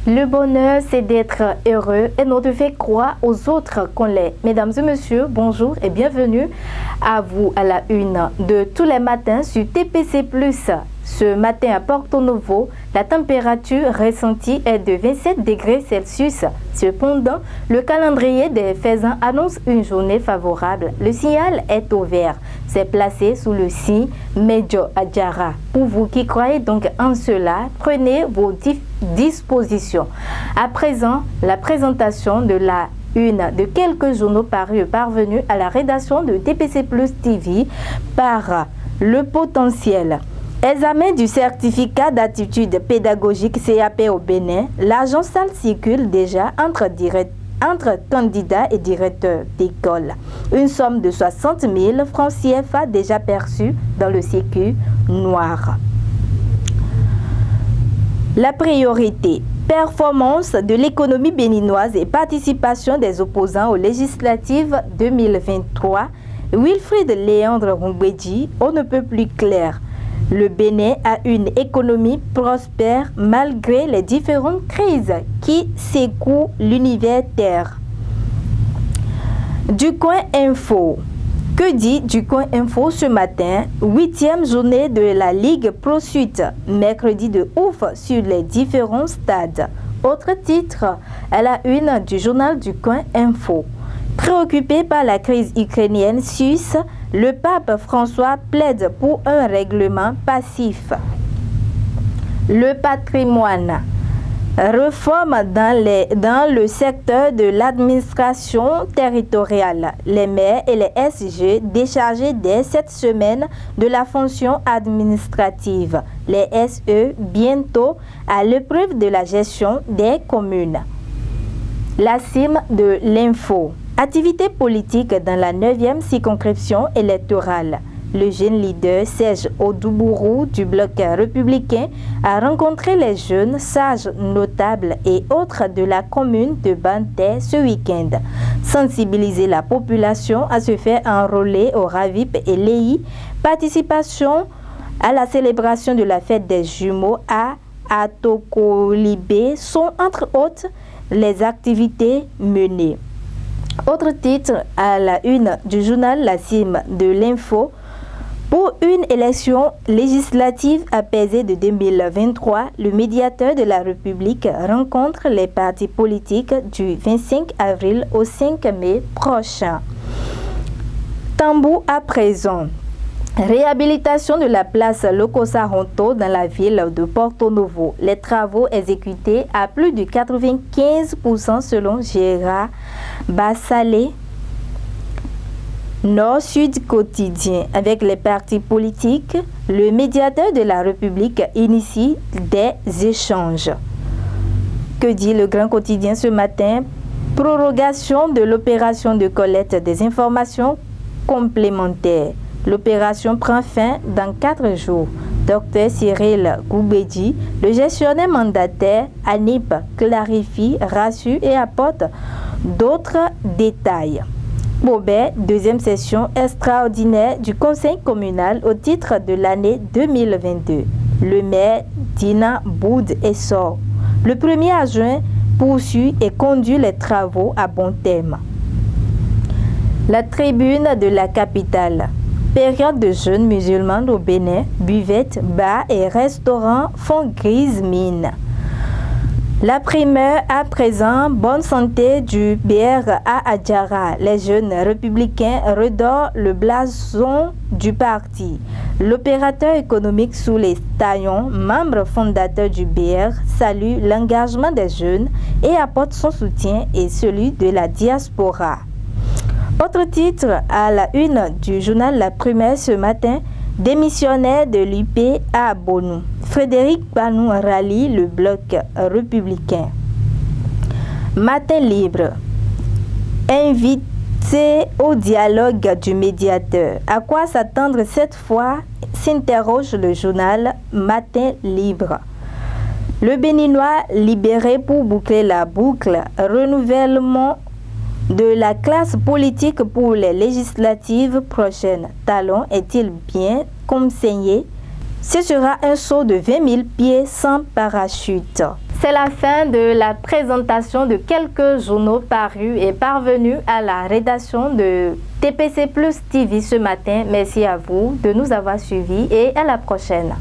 Le bonheur, c'est d'être heureux et non de faire croire aux autres qu'on l'est. Mesdames et messieurs, bonjour et bienvenue à vous à la une de tous les matins sur TPC+. Ce matin à Porto Novo, la température ressentie est de 27 degrés Celsius. Cependant, le calendrier des faisans annonce une journée favorable. Le signal est au vert. C'est placé sous le signe Medio Adjara. Pour vous qui croyez donc en cela, prenez vos dispositions. À présent, la présentation de la une de quelques journaux parvenus à la rédaction de TPC Plus TV par Le Potentiel. Examen du certificat d'attitude pédagogique CAP au Bénin, l'argent sale circule déjà entre candidats et directeurs d'école. Une somme de 60 000 francs CFA déjà perçue dans le circuit noir. La priorité, performance de l'économie béninoise et participation des opposants aux législatives 2023. Wilfried Léandre Rumbedji, on ne peut plus clair. Le Bénin a une économie prospère malgré les différentes crises qui secouent l'univers terre. Du Coin Info. Que dit Du Coin Info ce matin? 8e journée de la Ligue Pro Suite, mercredi de ouf sur les différents stades. Autre titre à la une du journal Du Coin Info. Préoccupé par la crise ukrainienne suisse, le pape François plaide pour un règlement passif. Le patrimoine. Réforme dans le secteur de l'administration territoriale. Les maires et les SG déchargés dès cette semaine de la fonction administrative. Les SE bientôt à l'épreuve de la gestion des communes. La cime de l'info. Activité politique dans la 9e circonscription électorale. Le jeune leader Serge Odoubourou du bloc républicain a rencontré les jeunes sages, notables et autres de la commune de Banté ce week-end. Sensibiliser la population à se faire enrôler au RAVIP et l'EI. Participation à la célébration de la fête des jumeaux à Atokolibé sont entre autres les activités menées. Autre titre à la une du journal La Cime de l'Info. Pour une élection législative apaisée de 2023, le médiateur de la République rencontre les partis politiques du 25 avril au 5 mai prochain. Tambou à présent. Réhabilitation de la place Lokosa Honto dans la ville de Porto Novo. Les travaux exécutés à plus de 95% selon Gérard Bassalé. Nord-Sud quotidien. Avec les partis politiques, le médiateur de la République initie des échanges. Que dit le Grand Quotidien ce matin? Prorogation de l'opération de collecte des informations complémentaires. L'opération prend fin dans 4 jours. Dr Cyril Goubedji, le gestionnaire mandataire, ANIP, clarifie, rassure et apporte d'autres détails. Bobet, 2e session extraordinaire du Conseil communal au titre de l'année 2022. Le maire Dina Boud Essor. Le premier adjoint poursuit et conduit les travaux à bon terme. La tribune de la capitale. Période de jeûne musulman au Bénin, buvettes, bars et restaurants font grise mine. La primeur à présent, bonne santé du BR à Adjara. Les jeunes républicains redorent le blason du parti. L'opérateur économique sous les taillons, membre fondateur du BR, salue l'engagement des jeunes et apporte son soutien et celui de la diaspora. Autre titre à la une du journal La Primeur ce matin, démissionnaire de l'UP à Bonou. Frédéric Banou rallie le bloc républicain. Matin libre. Invité au dialogue du médiateur. À quoi s'attendre cette fois? S'interroge le journal Matin libre. Le Béninois libéré pour boucler la boucle. Renouvellement de la classe politique pour les législatives prochaines. Talon est-il bien conseillé? Ce sera un saut de 20 000 pieds sans parachute. C'est la fin de la présentation de quelques journaux parus et parvenus à la rédaction de TPC Plus TV ce matin. Merci à vous de nous avoir suivis et à la prochaine.